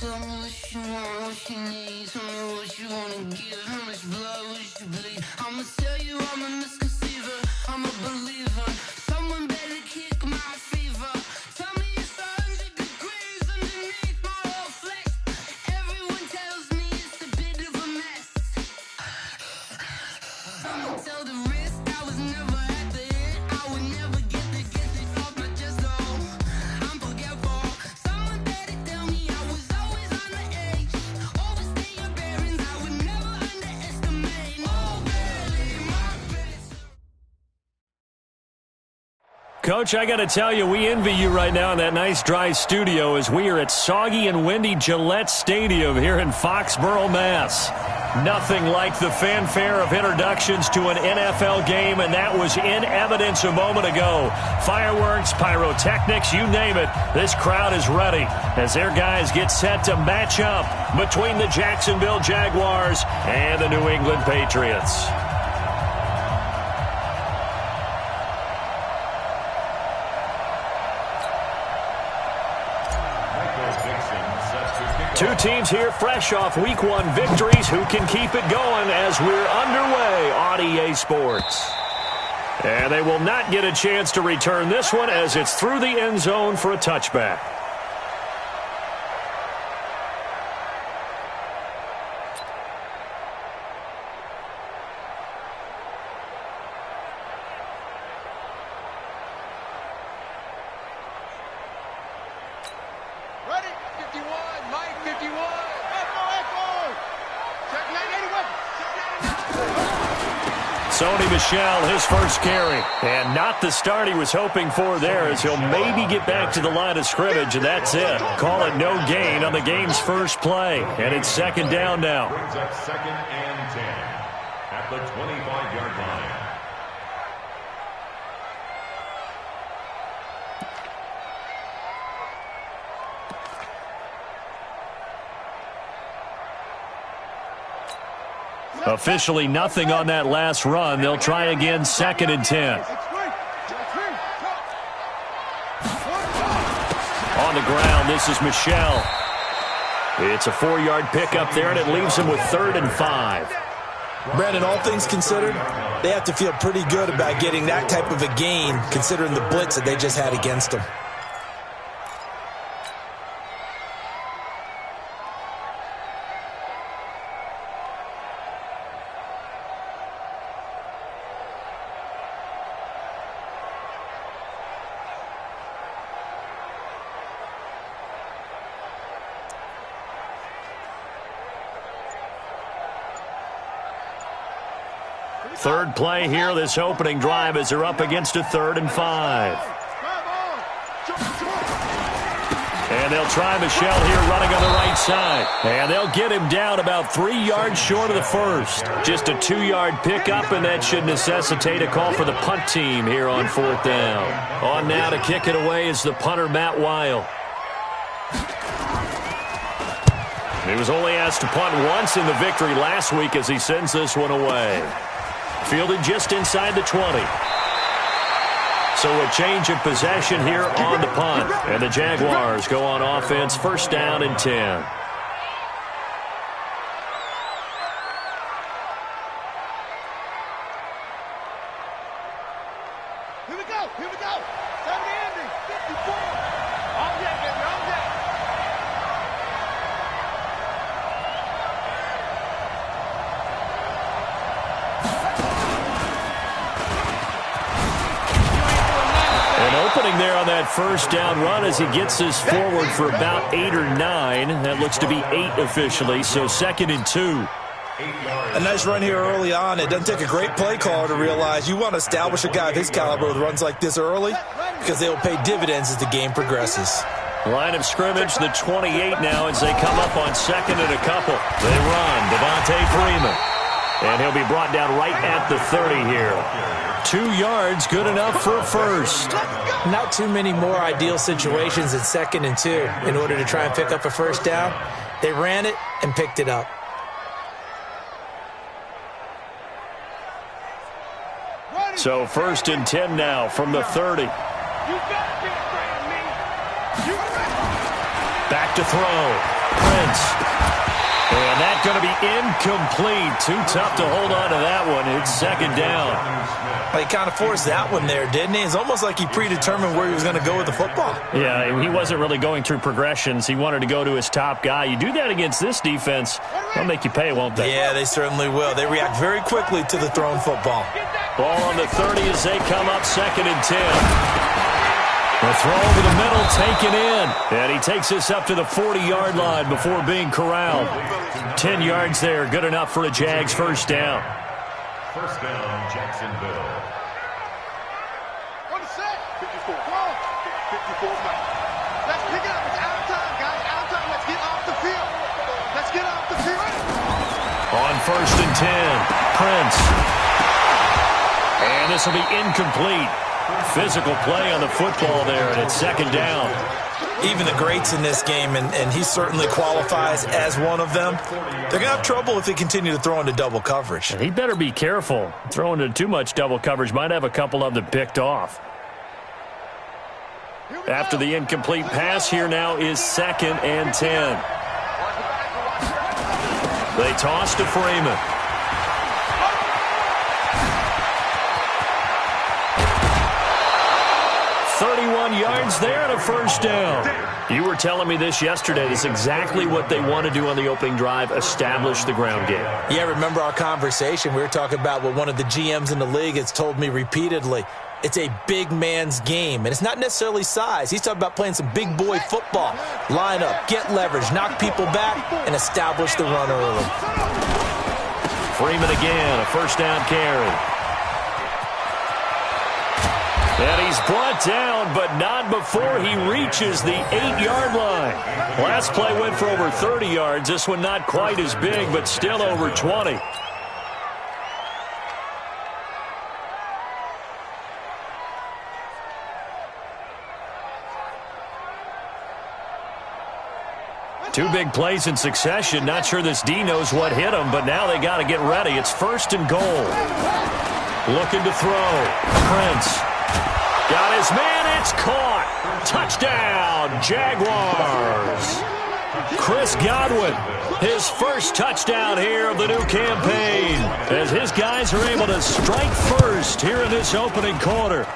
Tell me what you want, what you need. Tell me what you wanna give. How much blood would you bleed? I'ma tell you I'm a misconceiver. I'm a believer. Someone better kick my fever. Tell me it's 100 degrees underneath my whole flesh. Everyone tells me it's a bit of a mess. Someone tell the risk I was never at the end. I would never get it off my chest. Oh, I'm forgetful. Someone better tell me I was always on the edge. Overstay your bearings. I would never underestimate. Oh, barely my best. Coach, I got to tell you, we envy you right now in that nice dry studio as we are at soggy and windy Gillette Stadium here in Foxborough, Mass. Nothing like the fanfare of introductions to an NFL game, and that was in evidence a moment ago. Fireworks, pyrotechnics, you name it. This crowd is ready as their guys get set to match up between the Jacksonville Jaguars and the New England Patriots. Two teams here fresh off Week 1 victories. Who can keep it going as we're underway on EA Sports? And they will not get a chance to return this one as it's through the end zone for a touchback. Sony Michel, his first carry. And not the start he was hoping for there as he'll maybe get back to the line of scrimmage, and that's it. Call it no gain on the game's first play. And it's second down now. Brings up 2nd and 10 at the 25-yard line. Officially nothing on that last run. They'll try again, 2nd and 10. On the ground, this is Michel. It's a 4-yard pickup there, and it leaves him with 3rd and 5. Brandon, all things considered, they have to feel pretty good about getting that type of a gain, considering the blitz that they just had against them. Third play here, this opening drive as they're up against a 3rd and 5. And they'll try Michel here running on the right side. And they'll get him down about 3 yards short of the first. Just a 2-yard pickup, and that should necessitate a call for the punt team here on 4th down. On now to kick it away is the punter, Matt Weil. He was only asked to punt once in the victory last week as he sends this one away. Fielded just inside the 20. So a change of possession here on the punt. And the Jaguars go on offense, 1st down and 10. Here we go, here we go. 70 Andy, 54. All day, baby, all day. Opening there on that 1st down run as he gets this forward for about 8 or 9. That looks to be 8 officially, so 2nd and 2. A nice run here early on. It doesn't take a great play caller to realize you want to establish a guy of his caliber with runs like this early because they will pay dividends as the game progresses. Line of scrimmage, the 28 now as they come up on 2nd and a couple. They run, Devontae Freeman. And he'll be brought down right at the 30 here. 2 yards, good enough for a first. Not too many more ideal situations at 2nd and 2 in order to try and pick up a first down. They ran it and picked it up. So 1st and 10 now from the 30. You gotta be afraid of me. Back to throw. Prince. And that's going to be incomplete. Too tough to hold on to that one. It's second down. Well, he kind of forced that one there, didn't he? It's almost like he predetermined where he was going to go with the football. Yeah, he wasn't really going through progressions. He wanted to go to his top guy. You do that against this defense, they'll make you pay, won't they? Yeah, they certainly will. They react very quickly to the thrown football. Ball on the 30 as they come up, 2nd and 10. The throw over the middle, taken in. And he takes this up to the 40-yard line before being corralled. 10 yards there, good enough for a Jags first down. First down, Jacksonville. On the set. 54. Come on. 54 back. Let's pick it up. It's out of time, guys. Out of time. Let's get off the field. Let's get off the field. On 1st and 10, Prince. And this will be incomplete. Physical play on the football there, and it's 2nd down. Even the greats in this game, and he certainly qualifies as one of them, they're going to have trouble if they continue to throw into double coverage. And he better be careful. Throwing into too much double coverage might have a couple of them picked off. After the incomplete pass, here now is 2nd and 10. They toss to Freeman. 31 yards there and a first down. You were telling me this yesterday. That's exactly what they want to do on the opening drive, establish the ground game. Yeah, remember our conversation? We were talking about what one of the GMs in the league has told me repeatedly. It's a big man's game, and it's not necessarily size. He's talking about playing some big boy football. Line up, get leverage, knock people back, and establish the run early. Freeman again, a first down carry. And he's brought down, but not before he reaches the 8-yard line. Last play went for over 30 yards. This one not quite as big, but still over 20. Two big plays in succession. Not sure this D knows what hit him, but now they got to get ready. It's 1st and goal. Looking to throw. Prince. Got his man, it's caught. Touchdown, Jaguars. Chris Godwin, his first touchdown here of the new campaign, as his guys are able to strike first here in this opening quarter.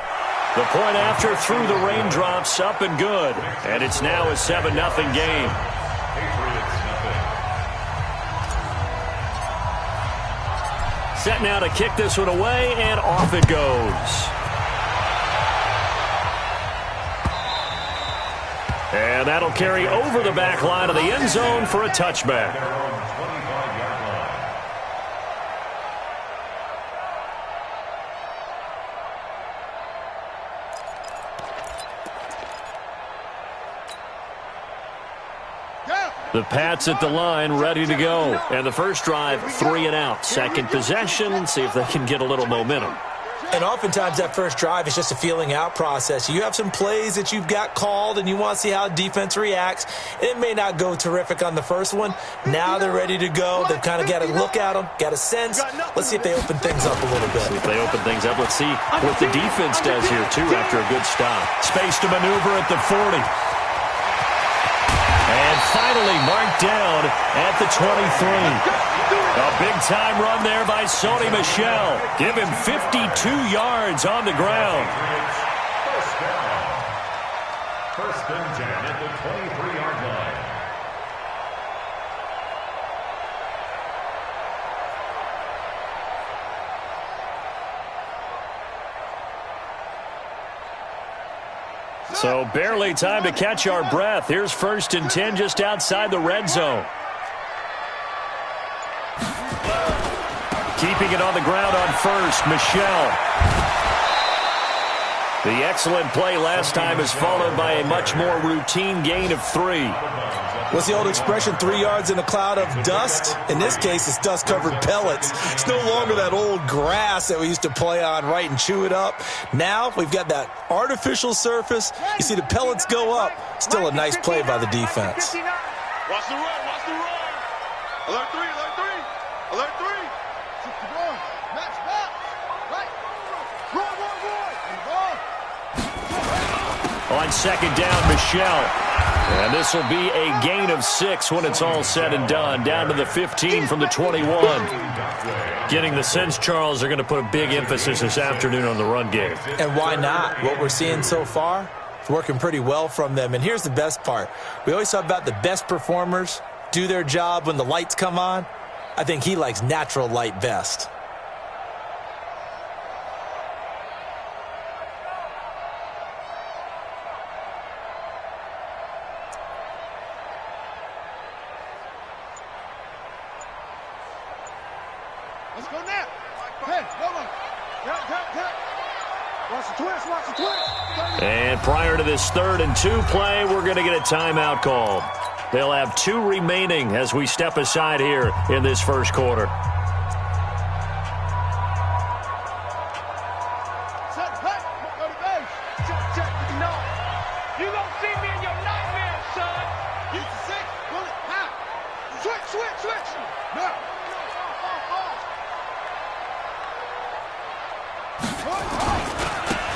The point after through the raindrops, up and good. And it's now a 7-0 game. Set now to kick this one away, and off it goes. And that'll carry over the back line of the end zone for a touchback. The Pats at the line, ready to go. And the first drive, 3 and out. Second possession, see if they can get a little momentum. And oftentimes that first drive is just a feeling out process. You have some plays that you've got called and you want to see how defense reacts. It may not go terrific on the first one. Now they're ready to go. They've kind of got to look at them, got a sense. Let's see if they open things up a little bit. See if they open things up. Let's see what the defense does here, too, after a good stop. Space to maneuver at the 40. And finally marked down at the 23. A big-time run there by Sony Michel. Give him 52 yards on the ground. First and 10 at the 23-yard line. So barely time to catch our breath. Here's 1st and 10 just outside the red zone. Keeping it on the ground on first, Michel. The excellent play last time is followed by a much more routine gain of 3. What's the old expression, 3 yards in a cloud of dust? In this case, it's dust-covered pellets. It's no longer that old grass that we used to play on, right, and chew it up. Now we've got that artificial surface. You see the pellets go up. Still a nice play by the defense. Watch the run, watch the run. Alert 3, alert 3. Alert 3. 61. Match back. Right. Run. On second down, Michel. And this will be a gain of 6 when it's all said and done. Down to the 15 from the 21. Getting the sense, Charles, they're going to put a big emphasis this afternoon on the run game. And why not? What we're seeing so far, it's working pretty well from them. And here's the best part. We always talk about the best performers do their job when the lights come on. I think he likes natural light best. Let's go now. Hey, hold on. Watch the twist, watch the twist. And prior to this 3rd and 2 play, we're going to get a timeout called. They'll have 2 remaining as we step aside here in this first quarter. Set, hey, go to base. Check, no. You don't see me in your nightmares, son. Use the 6, pull it, high. Switch. No.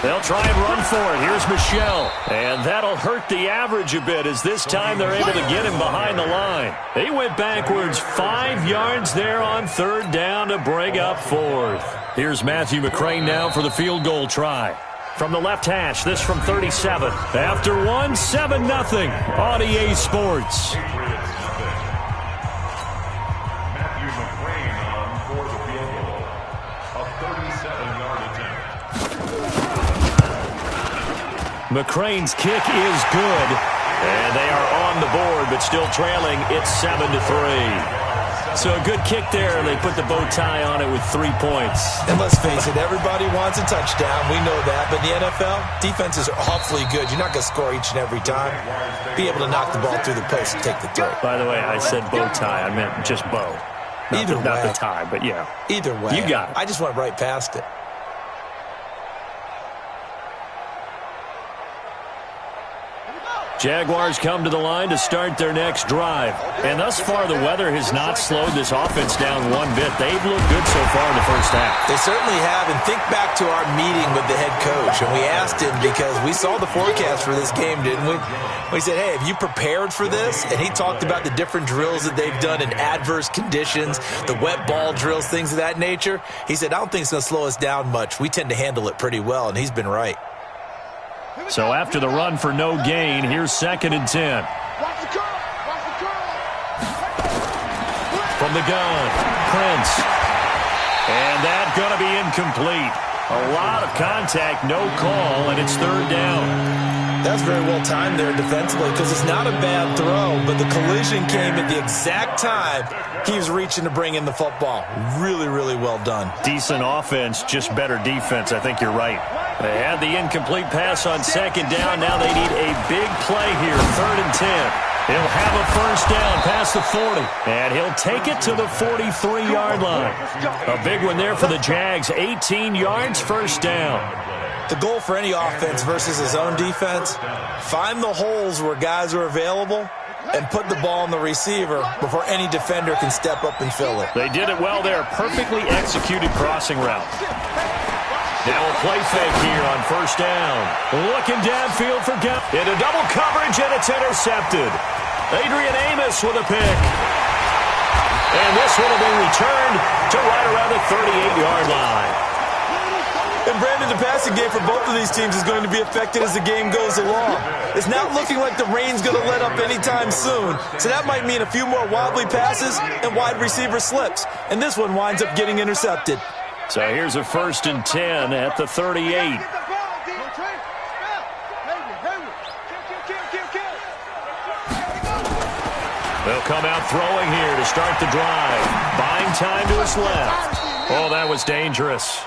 They'll try and run for it. Here's Michelle. And that'll hurt the average a bit as this time they're able to get him behind the line. They went backwards 5 yards there on 3rd down to bring up 4th. Here's Matthew McCrane now for the field goal try. From the left hash, this from 37. After 1, 7-0 on EA Sports. Matthew McCrane on for the field goal. A 37-yard attempt. McCrane's kick is good, and they are on the board, but still trailing. It's 7-3. So a good kick there, and they put the bow tie on it with 3 points. And let's face it, everybody wants a touchdown. We know that. But in the NFL, defenses are awfully good. You're not going to score each and every time. Be able to knock the ball through the post and take the throw. By the way, I said bow tie. I meant just bow. Not the tie, but yeah. Either way. You got it. I just went right past it. Jaguars come to the line to start their next drive. And thus far, the weather has not slowed this offense down one bit. They've looked good so far in the first half. They certainly have. And think back to our meeting with the head coach. And we asked him because we saw the forecast for this game, didn't we? We said, hey, have you prepared for this? And he talked about the different drills that they've done in adverse conditions, the wet ball drills, things of that nature. He said, I don't think it's going to slow us down much. We tend to handle it pretty well, and he's been right. So after the run for no gain, here's 2nd and 10. Watch the curl. From the gun, Prince. And that's going to be incomplete. A lot of contact, no call, and it's 3rd down. That's very well timed there defensively because it's not a bad throw, but the collision came at the exact time he was reaching to bring in the football. Really, really well done. Decent offense, just better defense. I think you're right. They had the incomplete pass on 2nd down. Now they need a big play here, 3rd and 10. He'll have a first down past the 40, and he'll take it to the 43-yard line. A big one there for the Jags, 18 yards, first down. The goal for any offense versus his own defense, find the holes where guys are available and put the ball on the receiver before any defender can step up and fill it. They did it well there, perfectly executed crossing route. Now a play fake here on first down. Looking downfield for Gap. Into double coverage, and it's intercepted. Adrian Amos with a pick. And this one will be returned to right around the 38-yard line. And Brandon, the passing game for both of these teams is going to be affected as the game goes along. It's not looking like the rain's going to let up anytime soon. So that might mean a few more wobbly passes and wide receiver slips. And this one winds up getting intercepted. So here's a 1st and 10 at the 38. They'll come out throwing here to start the drive. Buying time to his left. Oh, that was dangerous.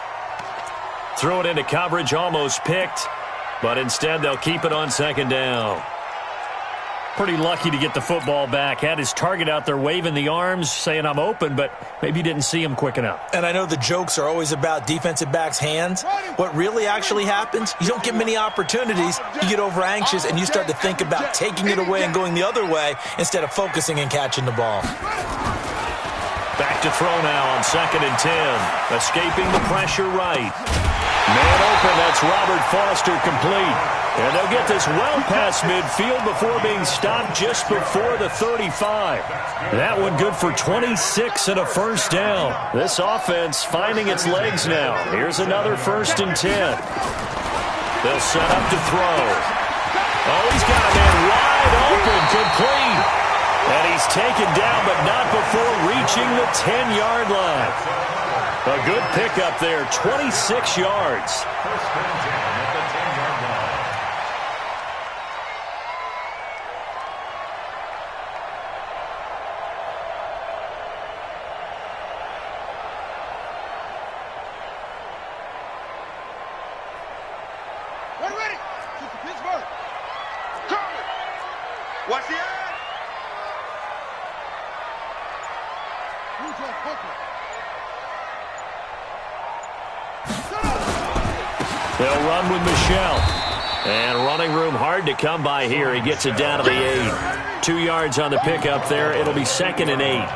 Threw it into coverage, almost picked, but instead they'll keep it on 2nd down. Pretty lucky to get the football back. Had his target out there waving the arms, saying I'm open, but maybe didn't see him quick enough. And I know the jokes are always about defensive backs' hands. What really actually happens, you don't get many opportunities. You get over anxious and you start to think about taking it away and going the other way instead of focusing and catching the ball. Back to throw now on 2nd and 10. Escaping the pressure right. Man open, that's Robert Foster complete. And they'll get this well past midfield before being stopped just before the 35. That one good for 26 and a first down. This offense finding its legs now. Here's another 1st and 10. They'll set up to throw. Oh, he's got a man wide open, complete. And he's taken down, but not before reaching the 10-yard line. A good pickup there, 26 yards. First and 10 at the 10-yard line. We're ready. Shoot to Pittsburgh. Curry. Watch the eye. Who's your Booker? They'll run with Michelle. And running room hard to come by here. He gets it down to the 8. 2 yards on the pickup there. It'll be 2nd and 8.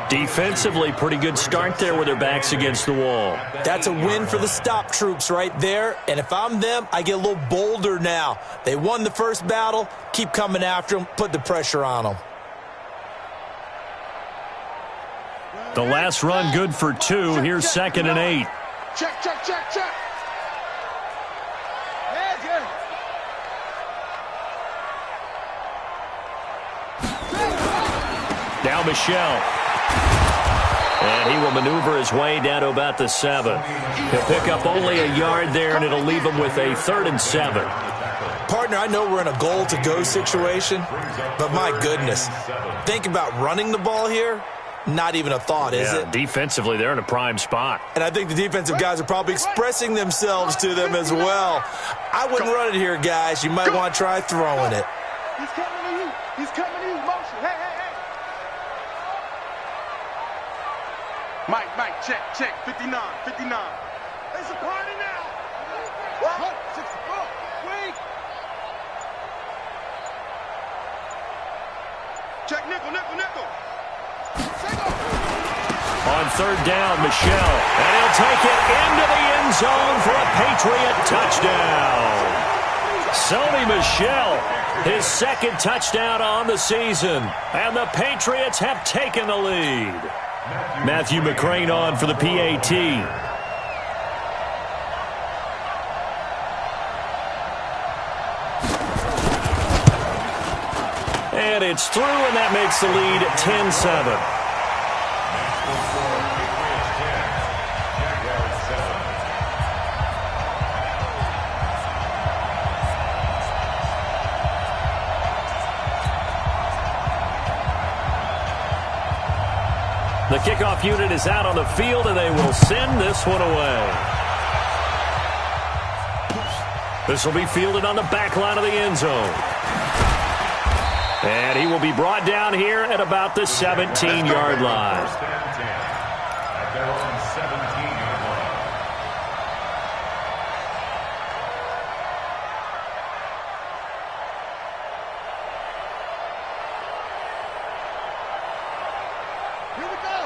Defensively, pretty good start there with their backs against the wall. That's a win for the stop troops right there. And if I'm them, I get a little bolder now. They won the first battle. Keep coming after them. Put the pressure on them. The last run good for 2. Here's 2nd and 8. Check, check, check, check. Yeah, yeah. Now Michelle. And he will maneuver his way down to about the 7. He'll pick up only a yard there, and it'll leave him with a 3rd and 7. Partner, I know we're in a goal-to-go situation, but my goodness, think about running the ball here. Not even a thought, is it? Defensively, they're in a prime spot. And I think the defensive guys are probably expressing themselves to them as well. I wouldn't run it here, guys. You might want to try throwing it. He's coming to you. He's coming to you. Motion. Hey, hey, hey. Mike, check, check. 59. It's a party now. What? 64. Wait. Check nickel. On 3rd down, Michelle. And he'll take it into the end zone for a Patriot touchdown. Sony Michel, his 2nd touchdown on the season. And the Patriots have taken the lead. Matthew McCrane on for the PAT. And it's through, and that makes the lead 10-7. The kickoff unit is out on the field, and they will send this one away. This will be fielded on the back line of the end zone. And he will be brought down here at about the 17-yard line. First and 10 at their own 17-yard line.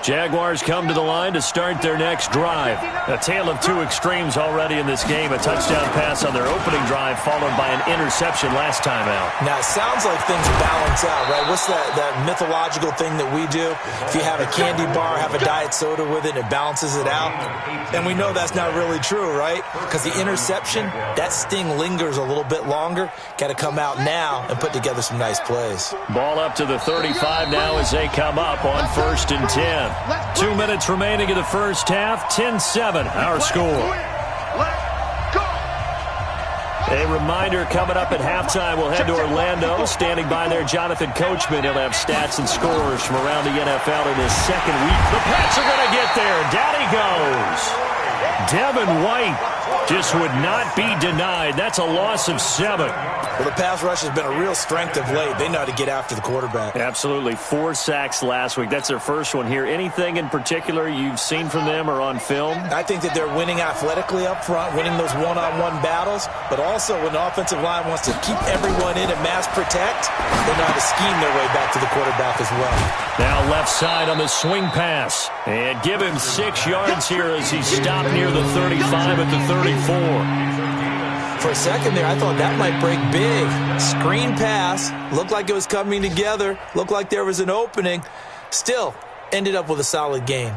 Jaguars come to the line to start their next drive. A tale of 2 extremes already in this game. A touchdown pass on their opening drive, followed by an interception last time out. Now, it sounds like things balance out, right? What's that mythological thing that we do? If you have a candy bar, have a diet soda with it, it balances it out. And we know that's not really true, right? Because the interception, that sting lingers a little bit longer. Got to come out now and put together some nice plays. Ball up to the 35 now as they come up on 1st and 10. 2 minutes remaining in the first half. 10-7, our score. A reminder, coming up at halftime, we'll head to Orlando. Standing by there, Jonathan Coachman. He'll have stats and scores from around the NFL in his 2nd week. The Pats are going to get there. Down he goes. Devin White just would not be denied. That's a loss of 7. Well, the pass rush has been a real strength of late. They know how to get after the quarterback. Absolutely. 4 sacks last week. That's their first one here. Anything in particular you've seen from them or on film? I think that they're winning athletically up front, winning those one-on-one battles, but also when the offensive line wants to keep everyone in and mass protect, they know how to scheme their way back to the quarterback as well. Now left side on the swing pass. And give him 6 yards here as he stopped near the 35 at the 34. For a second there, I thought that might break big. Screen pass. Looked like it was coming together. Looked like there was an opening. Still, ended up with a solid gain.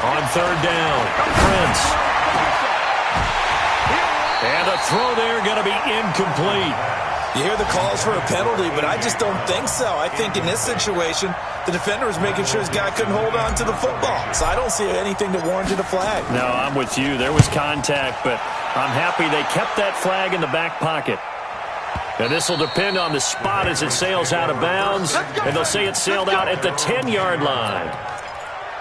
On third down, Prince. And a throw there going to be incomplete. You hear the calls for a penalty, but I just don't think so. I think in this situation, the defender was making sure his guy couldn't hold on to the football. So I don't see anything that warranted a flag. No, I'm with you. There was contact, but I'm happy they kept that flag in the back pocket. And this will depend on the spot as it sails out of bounds. And they'll say it sailed out at the 10-yard line.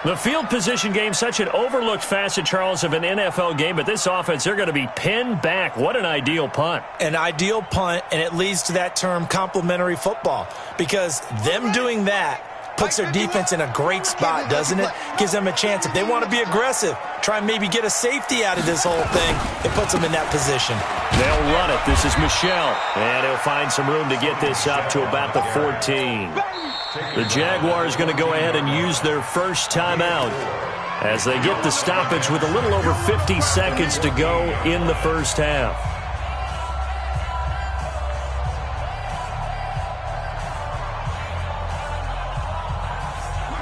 The field position game, such an overlooked facet, Charles, of an NFL game. But this offense, they're going to be pinned back. What an ideal punt. An ideal punt, and it leads to that term complementary football. Because them doing that puts their defense in a great spot, doesn't it? Gives them a chance. If they want to be aggressive, try and maybe get a safety out of this whole thing, it puts them in that position. They'll run it. This is Michelle. And he'll find some room to get this up to about the 14. The Jaguars going to go ahead and use their first timeout as they get the stoppage with a little over 50 seconds to go in the first half.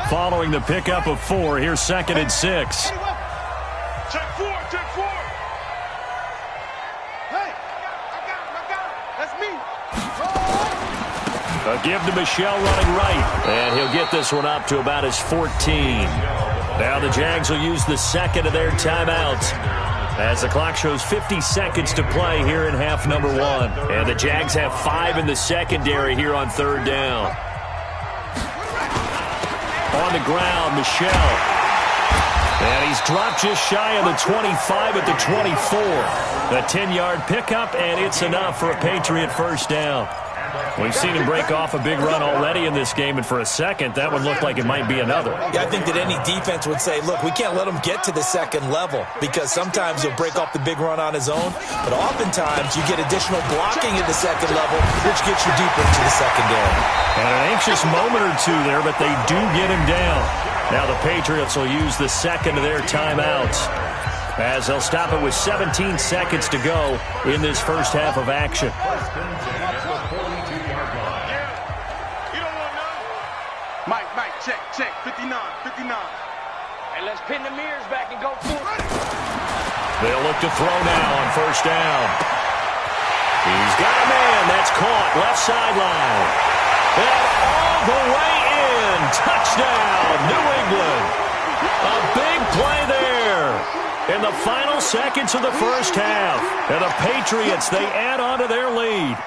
Following the pickup of 4, here's 2nd and 6. Check 4, check 4. Hey, I got him. That's me. A give to Michelle running right. And he'll get this one up to about his 14. Now the Jags will use the second of their timeouts as the clock shows 50 seconds to play here in half number 1. And the Jags have 5 in the secondary here on third down. On the ground, Michelle. And he's dropped just shy of the 25 at the 24. The 10-yard pickup, and it's enough for a Patriot first down. We've seen him break off a big run already in this game, and for a second, that one looked like it might be another. Yeah, I think that any defense would say, look, we can't let him get to the second level because sometimes he'll break off the big run on his own, but oftentimes you get additional blocking at the second level, which gets you deeper into the secondary. And an anxious moment or two there, but they do get him down. Now the Patriots will use the second of their timeouts as they'll stop it with 17 seconds to go in this first half of action. Mike, check, 59. Hey, let's pin the mirrors back and go for it. They'll look to throw now on first down. He's got a man. That's caught. Left sideline. And all the way in. Touchdown, New England. A big play there in the final seconds of the first half. And the Patriots, they add on to their lead.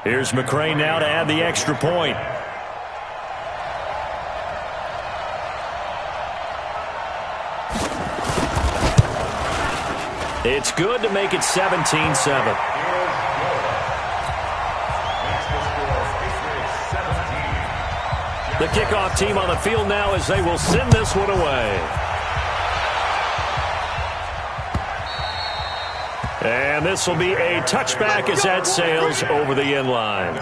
Here's McCray now to add the extra point. It's good to make it 17-7. The kickoff team on the field now as they will send this one away. And this will be a touchback as that sails over the end line.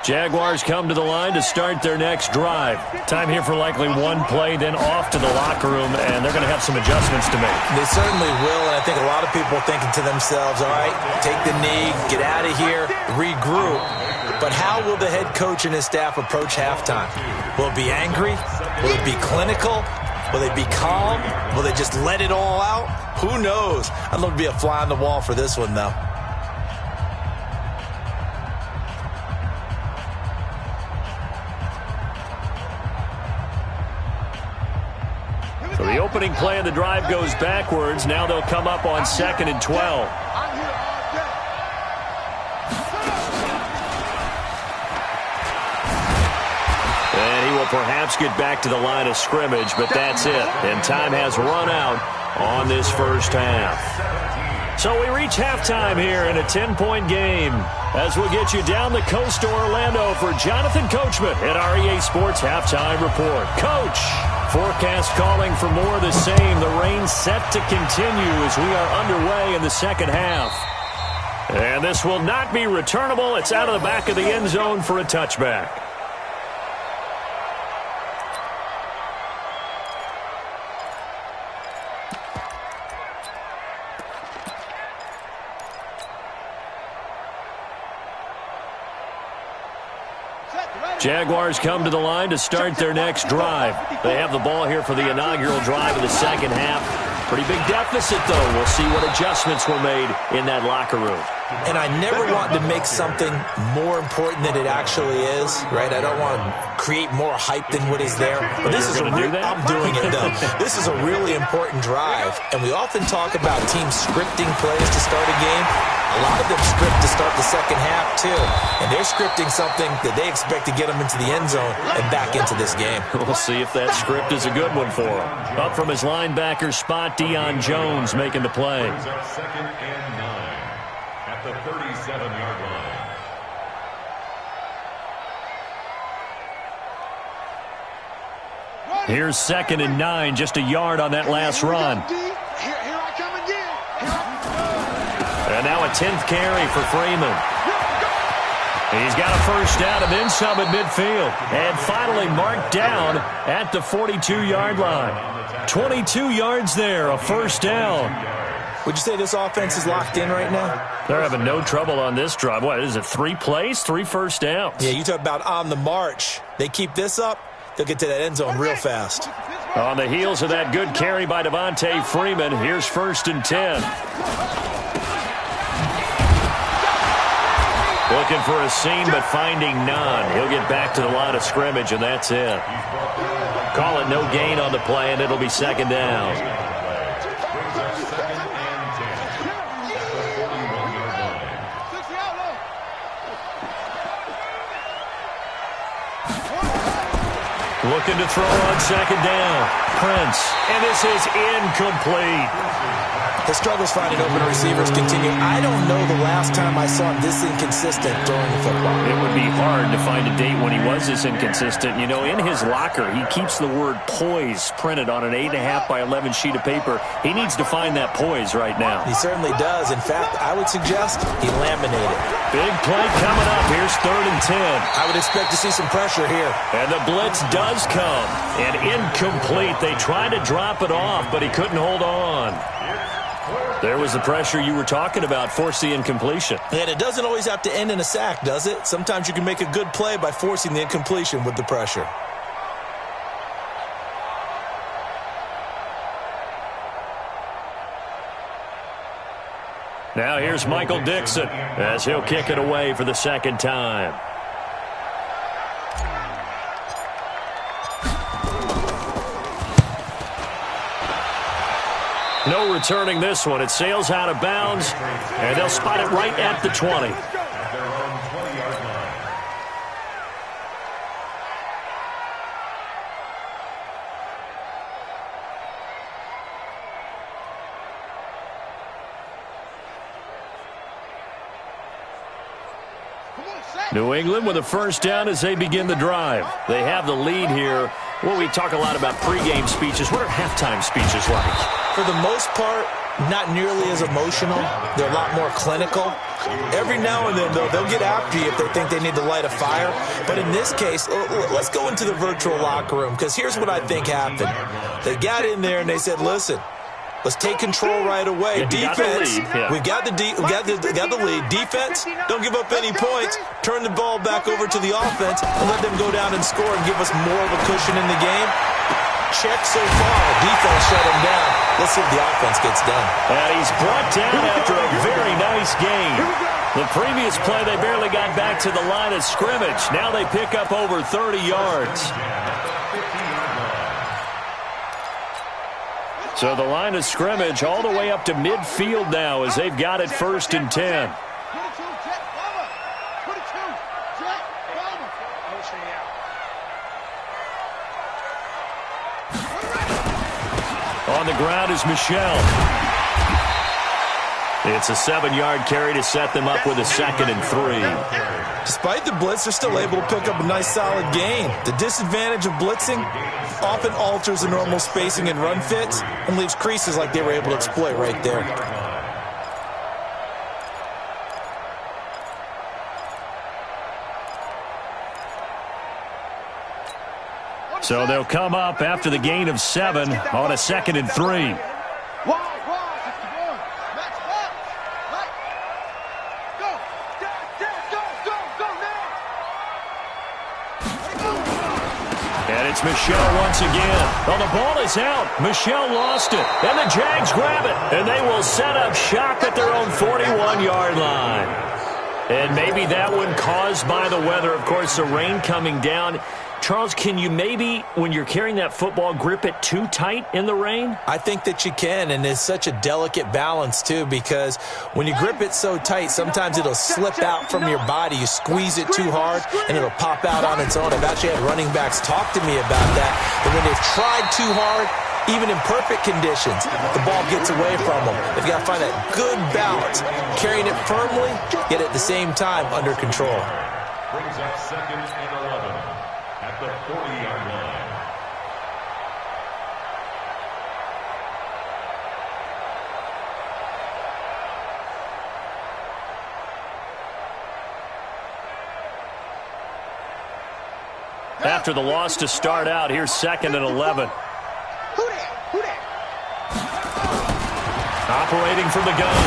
Jaguars come to the line to start their next drive. Time here for likely one play, then off to the locker room, and they're going to have some adjustments to make. They certainly will, and I think a lot of people are thinking to themselves, all right, take the knee, get out of here, regroup. But how will the head coach and his staff approach halftime? Will it be angry? Will it be clinical? Will they be calm? Will they just let it all out? Who knows? I'd love to be a fly on the wall for this one, though. So the opening play of the drive goes backwards. Now they'll come up on 2nd and 12. And he will perhaps get back to the line of scrimmage, but that's it. And time has run out on this first half. So we reach halftime here in a 10-point game as we'll get you down the coast to Orlando for Jonathan Coachman at our EA Sports Halftime Report. Coach, forecast calling for more of the same. The rain set to continue as we are underway in the second half. And this will not be returnable. It's out of the back of the end zone for a touchback. Jaguars come to the line to start their next drive. They have the ball here for the inaugural drive of the second half. Pretty big deficit, though. We'll see what adjustments were made in that locker room. And I never want to make something more important than it actually is, right? I don't want to create more hype than what is there. But this is do that? I'm doing it, though. This is a really important drive, and we often talk about teams scripting plays to start a game. A lot of them script to start the second half, too. And they're scripting something that they expect to get them into the end zone and back into this game. We'll see if that script is a good one for him. Up from his linebacker spot, Deion Jones making the play. Second and 9 at the 37-yard line. Here's 2nd and 9, just a yard on that last run. Here I come again. And now a 10th carry for Freeman. He's got a first down and then some at midfield. And finally marked down at the 42-yard line. 22 yards there, a first down. Would you say this offense is locked in right now? They're having no trouble on this drive. What is it, 3 plays, 3 first downs? Yeah, you talk about on the march. They keep this up, they'll get to that end zone real fast. On the heels of that good carry by Devontae Freeman, here's 1st and 10. Looking for a seam, but finding none. He'll get back to the line of scrimmage, and that's it. Call it no gain on the play, and it'll be 2nd down. Looking to throw on 2nd down. Prince, and this is incomplete. The struggles finding open receivers continue. I don't know the last time I saw him this inconsistent throwing the football. It would be hard to find a date when he was this inconsistent. You know, in his locker, he keeps the word poise printed on an 8.5 by 11 sheet of paper. He needs to find that poise right now. He certainly does. In fact, I would suggest he laminated. Big play coming up. Here's 3rd and 10. I would expect to see some pressure here. And the blitz does come. And incomplete. They tried to drop it off, but he couldn't hold on. There was the pressure you were talking about, force the incompletion. And it doesn't always have to end in a sack, does it? Sometimes you can make a good play by forcing the incompletion with the pressure. Now here's Michael Dixon as he'll kick it away for the 2nd time. No returning this one. It sails out of bounds, and they'll spot it right at the 20. New England with a first down as they begin the drive. They have the lead here. Well, we talk a lot about pregame speeches. What are halftime speeches like? For the most part, not nearly as emotional. They're a lot more clinical. Every now and then, though, they'll get after you if they think they need to light a fire. But in this case, let's go into the virtual locker room, because here's what I think happened. They got in there and they said, listen, let's take control right away. Defense, we got the lead. Defense, don't give up any points. Turn the ball back over to the offense and let them go down and score and give us more of a cushion in the game. Check so far. Defense shut him down. Let's see if the offense gets done. And he's brought down after a very nice game. The previous play, they barely got back to the line of scrimmage. Now they pick up over 30 yards. So the line of scrimmage all the way up to midfield now as they've got it 1st and 10. On the ground is Michel. It's a 7-yard carry to set them up with a 2nd and 3. Despite the blitz, they're still able to pick up a nice solid gain. The disadvantage of blitzing often alters the normal spacing and run fits and leaves creases like they were able to exploit right there. So they'll come up after the gain of 7 on a 2nd and 3. And it's Michel once again. Well, the ball is out. Michel lost it. And the Jags grab it. And they will set up shop at their own 41-yard line. And maybe that one caused by the weather. Of course, the rain coming down. Charles, can you maybe, when you're carrying that football, grip it too tight in the rain? I think that you can, and it's such a delicate balance, too, because when you grip it so tight, sometimes it'll slip out from your body. You squeeze it too hard, and it'll pop out on its own. I've actually had running backs talk to me about that, that when they've tried too hard, even in perfect conditions, the ball gets away from them. They've got to find that good balance, carrying it firmly, yet at the same time under control. Brings up 2nd and 11 at the 40-yard line. After the loss to start out, here's 2nd and 11. Operating from the gun,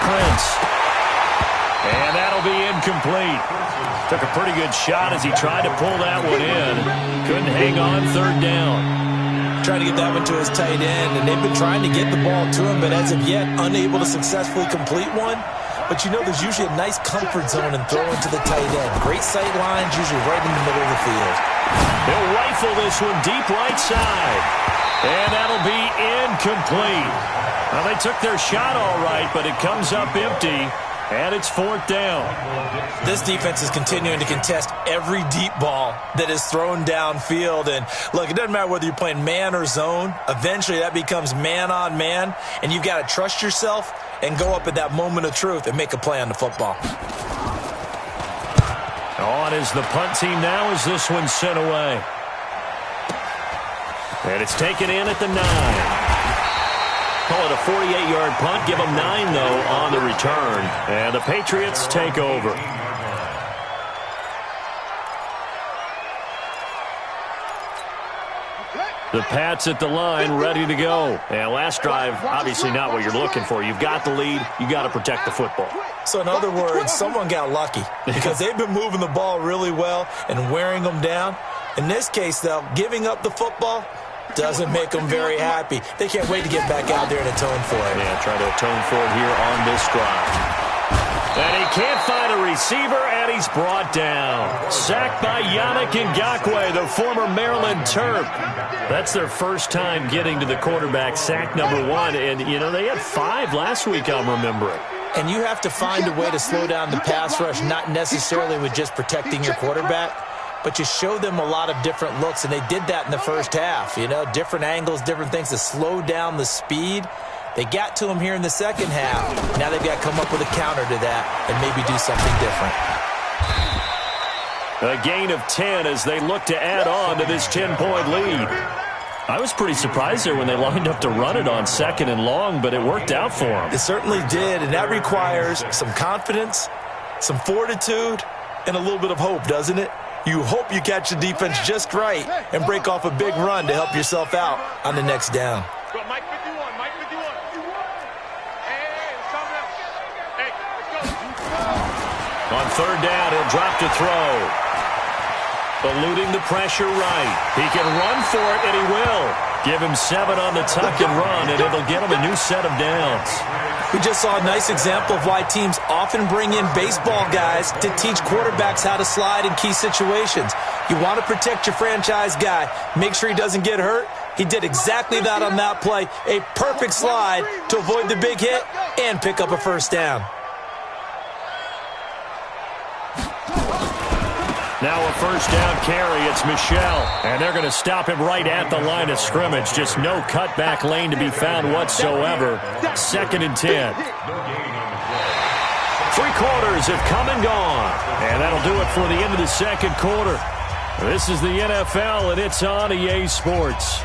Prince. And that'll be incomplete. Took a pretty good shot as he tried to pull that one in. Couldn't hang on 3rd down. Trying to get that one to his tight end, and they've been trying to get the ball to him, but as of yet, unable to successfully complete one. But you know there's usually a nice comfort zone in throwing to the tight end. Great sight lines, usually right in the middle of the field. He'll rifle this one deep right side. And that'll be incomplete. Well, they took their shot all right, but it comes up empty. And it's 4th down. This defense is continuing to contest every deep ball that is thrown downfield. And look, it doesn't matter whether you're playing man or zone. Eventually that becomes man on man. And you've got to trust yourself and go up at that moment of truth and make a play on the football. On is the punt team now as this one's sent away. And it's taken in at the 9. Call it a 48-yard punt. Give them 9, though, on the return. And the Patriots take over. The Pats at the line, ready to go. And last drive, obviously not what you're looking for. You've got the lead. You got to protect the football. So in other words, someone got lucky because they've been moving the ball really well and wearing them down. In this case, though, giving up the football doesn't make them very happy. They can't wait to get back out there and atone for it. Yeah, try to atone for it here on this drive. And he can't find a receiver, and he's brought down. Sacked by Yannick Ngakoue, the former Maryland Terp. That's their first time getting to the quarterback, sack number 1. And, you know, they had 5 last week, I'm remembering. And you have to find a way to slow down the pass rush, not necessarily with just protecting your quarterback, but you show them a lot of different looks, and they did that in the first half. You know, different angles, different things to slow down the speed. They got to him here in the second half. Now they've got to come up with a counter to that and maybe do something different. A gain of 10 as they look to add on to this 10-point lead. I was pretty surprised there when they lined up to run it on 2nd and long, but it worked out for them. It certainly did, and that requires some confidence, some fortitude, and a little bit of hope, doesn't it? You hope you catch the defense just right and break off a big run to help yourself out on the next down. Mike 51, Mike 51. Hey, let's come now. Hey, let's go. On 3rd down, he'll drop to throw. Eluding the pressure right. He can run for it, and he will. Give him 7 on the tuck and run, and it'll get him a new set of downs. We just saw a nice example of why teams often bring in baseball guys to teach quarterbacks how to slide in key situations. You want to protect your franchise guy. Make sure he doesn't get hurt. He did exactly that on that play. A perfect slide to avoid the big hit and pick up a first down. Now a first down carry, it's Michel. And they're going to stop him right at the line of scrimmage. Just no cutback lane to be found whatsoever. 2nd and 10. 3 quarters have come and gone. And that'll do it for the end of the second quarter. This is the NFL, and it's on EA Sports.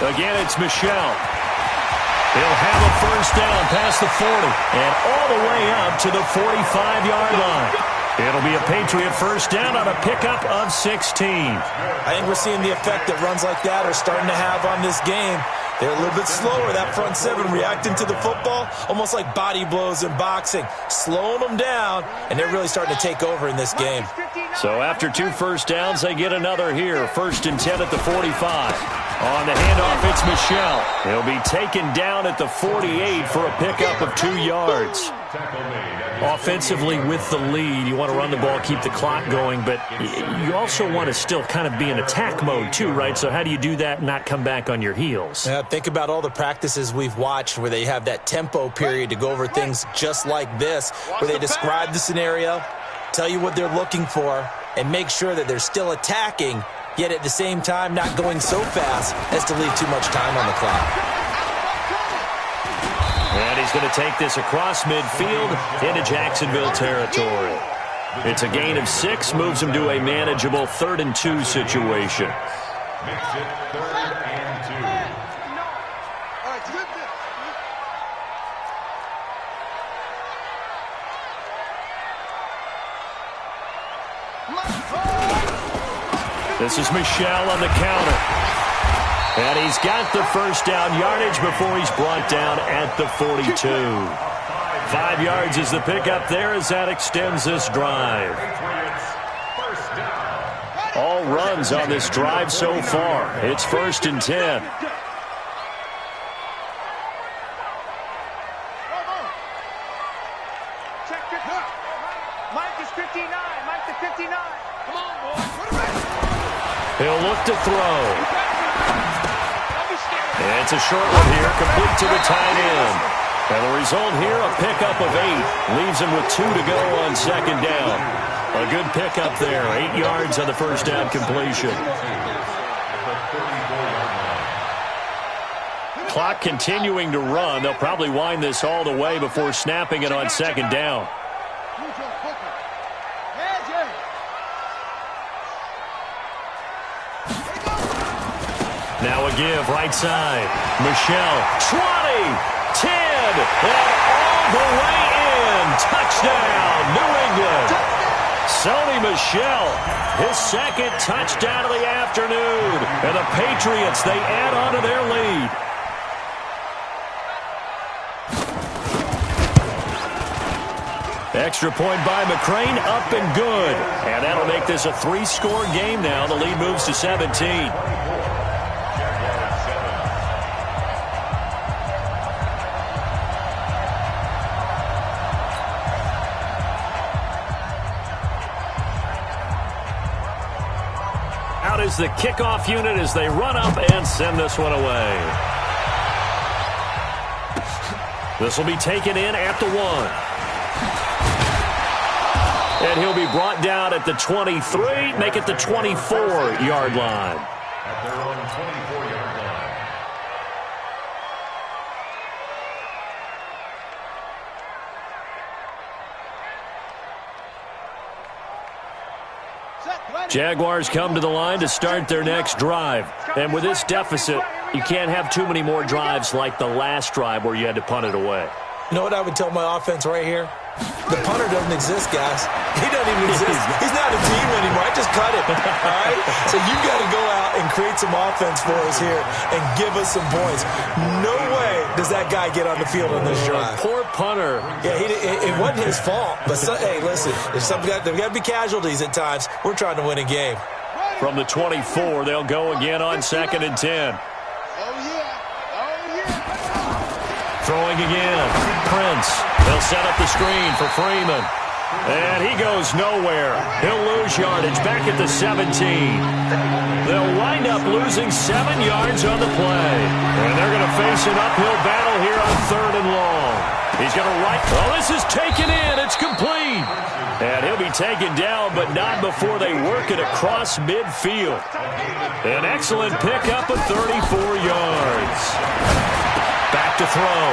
Again, it's Michelle. He'll have a first down past the 40 and all the way up to the 45-yard line. It'll be a Patriot first down on a pickup of 16. I think we're seeing the effect that runs like that are starting to have on this game. They're a little bit slower, that front seven, reacting to the football, almost like body blows in boxing, slowing them down, and they're really starting to take over in this game. So after 2 first downs, they get another here. 1st and 10 at the 45. On the handoff, it's Michelle. He'll be taken down at the 48 for a pickup of 2 yards. Offensively with the lead, you want to run the ball, keep the clock going, but you also want to still kind of be in attack mode too, right? So how do you do that and not come back on your heels? Think about all the practices we've watched where they have that tempo period to go over things just like this, where they describe the scenario, tell you what they're looking for, and make sure that they're still attacking, yet at the same time not going so fast as to leave too much time on the clock. And he's going to take this across midfield into Jacksonville territory. It's a gain of 6, moves him to a manageable 3rd and 2 situation. Makes it 3rd and 2. This is Michelle on the counter. And he's got the first down yardage before he's brought down at the 42. 5 yards is the pickup there as that extends this drive. All runs on this drive so far. It's 1st and 10. Mike is 59. Mike is 59. Come on, boy. He'll look to throw. And it's a short one here, complete to the tight end. And the result here, a pickup of 8. Leaves him with 2 to go on 2nd down. A good pickup there, 8 yards on the first down completion. Clock continuing to run. They'll probably wind this all the way before snapping it on 2nd down. Now a give, right side. Michelle, 20, 10, and all the way in. Touchdown, New England. Sony Michel, his 2nd touchdown of the afternoon. And the Patriots, they add on to their lead. Extra point by McCrane, up and good. And that'll make this a 3-score game now. The lead moves to 17. Out is the kickoff unit as they run up and send this one away. This will be taken in at the 1. And he'll be brought down at the 23, make it the 24-yard line. At their own 24-yard line. Jaguars come to the line to start their next drive. And with this deficit, you can't have too many more drives like the last drive where you had to punt it away. You know what I would tell my offense right here? The punter doesn't exist, guys. He doesn't even exist. He's not a team anymore. I just cut him. All right? So you've got to go out and create some offense for us here and give us some points. No way does that guy get on the field on this drive. Poor punter. Yeah, it wasn't his fault. But, hey, listen, there's got to be casualties at times. We're trying to win a game. From the 24, they'll go again on 2nd and 10. Throwing again. Prince. They'll set up the screen for Freeman. And he goes nowhere. He'll lose yardage back at the 17. They'll wind up losing 7 yards on the play. And they're going to face an uphill battle here on 3rd and long. He's going to right. Oh, this is taken in. It's complete. And he'll be taken down, but not before they work it across midfield. An excellent pickup of 34 yards. Back to throw.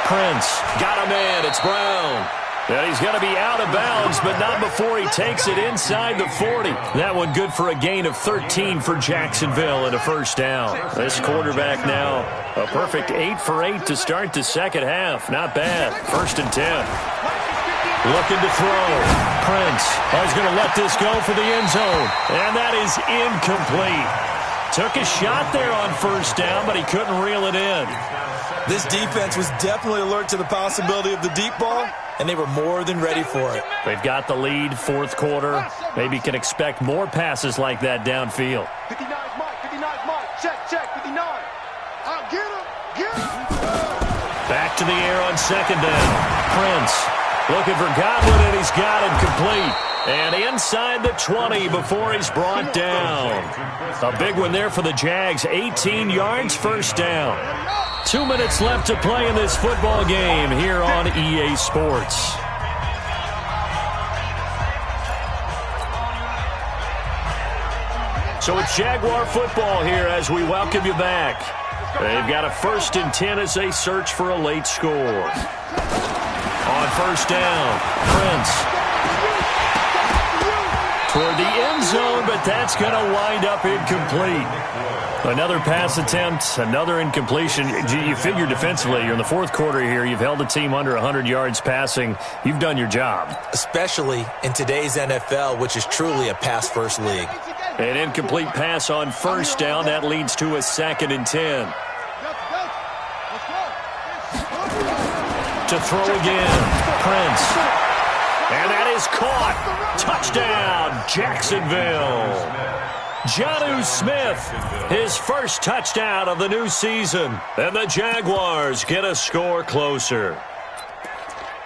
Prince got a man. It's Brown. And he's going to be out of bounds, but not before he takes it inside the 40. That one good for a gain of 13 for Jacksonville and a first down. This quarterback now, a perfect 8 for 8 to start the second half. Not bad. 1st and 10. Looking to throw. Prince is going to let this go for the end zone. And that is incomplete. Took a shot there on first down, but he couldn't reel it in. This defense was definitely alert to the possibility of the deep ball, and they were more than ready for it. They've got the lead, 4th quarter. Maybe can expect more passes like that downfield. 59's Mike, 59's Mike. Check, 59. Get him. Back to the air on 2nd down. Prince looking for Godwin, and he's got him complete. And inside the 20 before he's brought down. A big one there for the Jags. 18 yards, first down. 2 minutes left to play in this football game here on EA Sports. So it's Jaguar football here as we welcome you back. They've got a 1st and 10 as they search for a late score. On first down, Prince toward the end zone, but that's going to wind up incomplete. Another pass attempt, another incompletion. You figure defensively, you're in the 4th quarter here. You've held a team under 100 yards passing. You've done your job. Especially in today's NFL, which is truly a pass-first league. An incomplete pass on first down. That leads to a 2nd and 10. To throw again, Prince. And that is caught. Touchdown, Jacksonville. Jonnu Smith, his first touchdown of the new season. And the Jaguars get a score closer.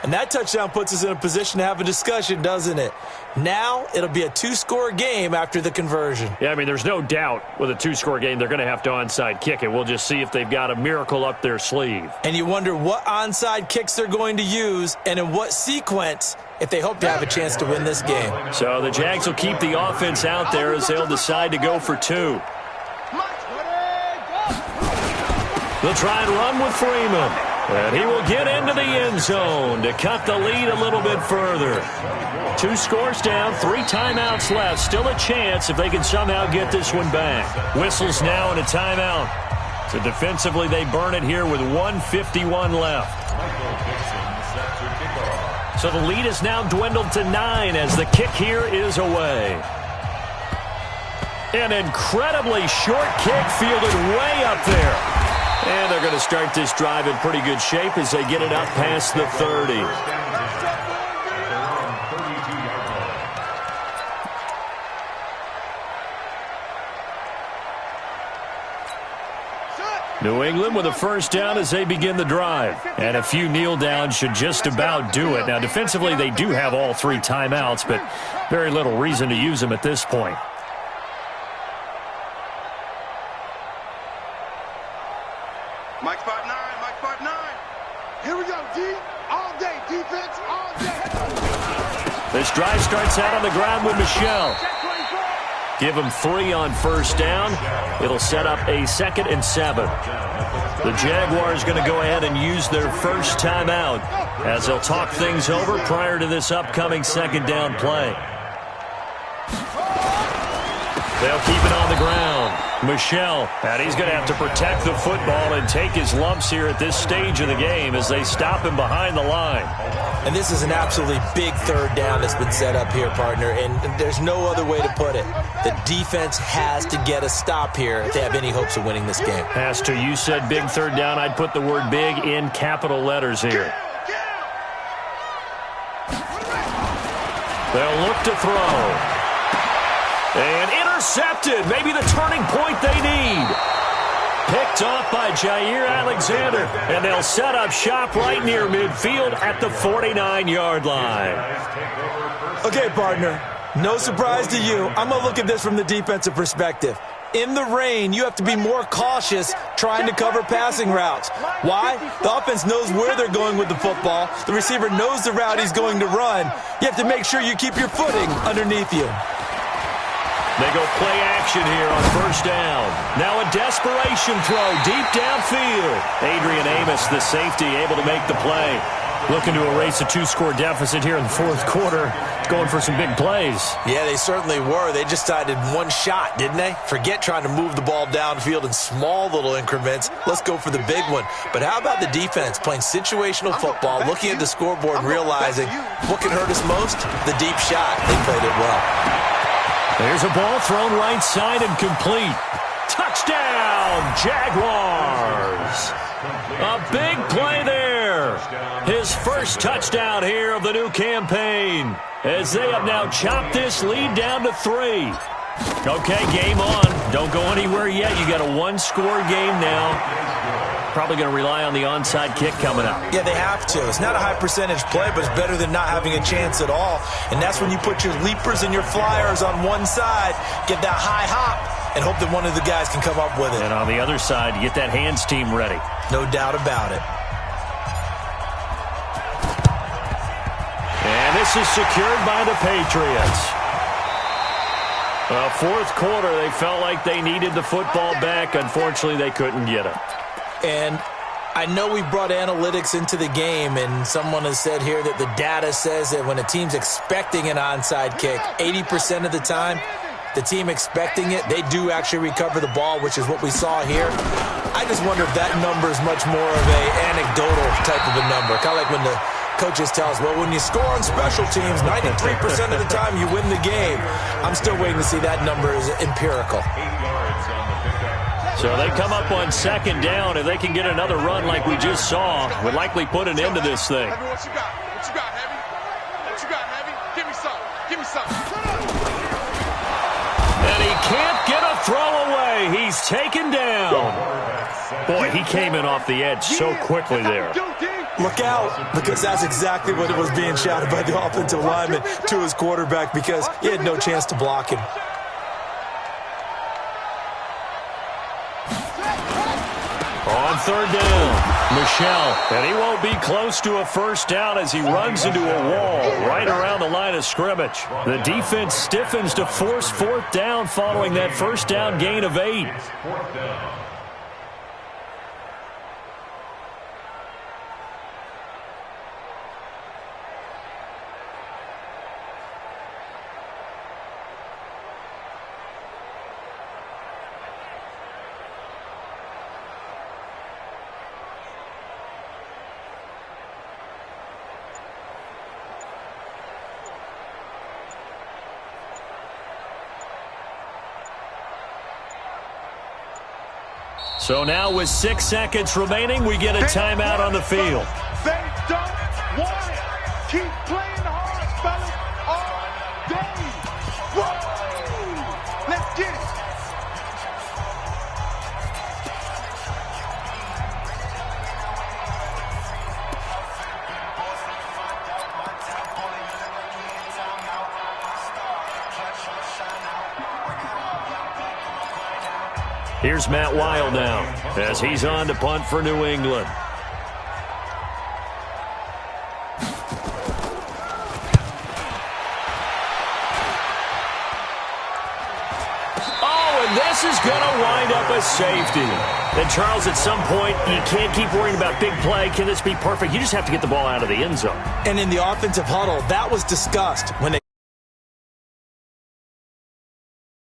And that touchdown puts us in a position to have a discussion, doesn't it? Now it'll be a 2-score game after the conversion. Yeah, I mean, there's no doubt with a 2-score game they're going to have to onside kick it. We'll just see if they've got a miracle up their sleeve. And you wonder what onside kicks they're going to use and in what sequence if they hope to have a chance to win this game. So the Jags will keep the offense out there as they'll decide to go for 2. They'll try and run with Freeman. And he will get into the end zone to cut the lead a little bit further. 2 scores down, 3 timeouts left. Still a chance if they can somehow get this one back. Whistles now and a timeout. So defensively they burn it here with 1:51 left. So the lead is now dwindled to 9 as the kick here is away. An incredibly short kick fielded way up there. And they're going to start this drive in pretty good shape as they get it up past the 30. New England with a first down as they begin the drive. And a few kneel downs should just about do it. Now, defensively, they do have all 3 timeouts, but very little reason to use them at this point. Mike spot 9, Mike spot 9. Here we go, D. All day, defense, all day. This drive starts out on the ground with Michel. Give him 3 on first down. It'll set up a 2nd and 7. The Jaguars going to go ahead and use their first timeout as they'll talk things over prior to this upcoming 2nd down play. They'll keep it on the ground. Michel, and he's going to have to protect the football and take his lumps here at this stage of the game as they stop him behind the line. And this is an absolutely big 3rd down that's been set up here, partner, and there's no other way to put it. The defense has to get a stop here if they have any hopes of winning this game. Has to. You said big 3rd down. I'd put the word big in capital letters here. They'll look to throw. And intercepted. Maybe the turning point they need. Picked off by Jair Alexander. And they'll set up shop right near midfield at the 49-yard line. Okay, partner. No surprise to you. I'm going to look at this from the defensive perspective. in the rain, you have to be more cautious trying to cover passing routes. Why? The offense knows where they're going with the football. The receiver knows the route he's going to run. You have to make sure you keep your footing underneath you. They go play action here on first down. Now a desperation throw deep downfield. Adrian Amos, the safety, able to make the play. Looking to erase a 2-score deficit here in the fourth quarter. Going for some big plays. Yeah, they certainly were. They just decided one shot, didn't they? Forget trying to move the ball downfield in small little increments. Let's go for the big one. But how about the defense playing situational football, looking at the scoreboard and realizing what can hurt us most? The deep shot. They played it well. There's a ball thrown right side and complete. Touchdown, Jaguars. A big play there. His first touchdown here of the new campaign, as they have now chopped this lead down to 3. Okay, game on. Don't go anywhere yet. You got a 1-score game now. Probably going to rely on the onside kick coming up. Yeah, they have to. It's not a high percentage play, but it's better than not having a chance at all. And that's when you put your leapers and your flyers on one side, get that high hop, and hope that one of the guys can come up with it. And on the other side, you get that hands team ready. No doubt about it. And this is secured by the Patriots. Fourth quarter, they felt like they needed the football back. Unfortunately, they couldn't get it. And I know we brought analytics into the game, and someone has said here that the data says that when a team's expecting an onside kick, 80% of the time, the team expecting it, they do actually recover the ball, which is what we saw here. I just wonder if that number is much more of an anecdotal type of a number, kind of like when the coaches tell us, well, when you score on special teams, 93% of the time you win the game. I'm still waiting to see that number is empirical. So they come up on second down. If they can get another run like we just saw, would likely put an end to this thing. Heavy, what you got? What you got, Heavy? What you got, Heavy? Give me some. Give me some. And he can't get a throw away. He's taken down. Boy, he came in off the edge so quickly there. Look out, because that's exactly what it was being shouted by the offensive lineman to his quarterback, because he had no chance to block him. On third down, Michelle, and he won't be close to a first down as he runs into a wall right around the line of scrimmage. The defense stiffens to force fourth down following that first down gain of 8. So now with 6 seconds remaining, we get a timeout on the field. They don't want it. Keep playing hard, fellas, all day. Whoa! Let's get it. Here's Matt Wild now as he's on to punt for New England. Oh, and this is going to wind up a safety. And Charles, at some point, you can't keep worrying about big play. Can this be perfect? You just have to get the ball out of the end zone. And in the offensive huddle, that was discussed when they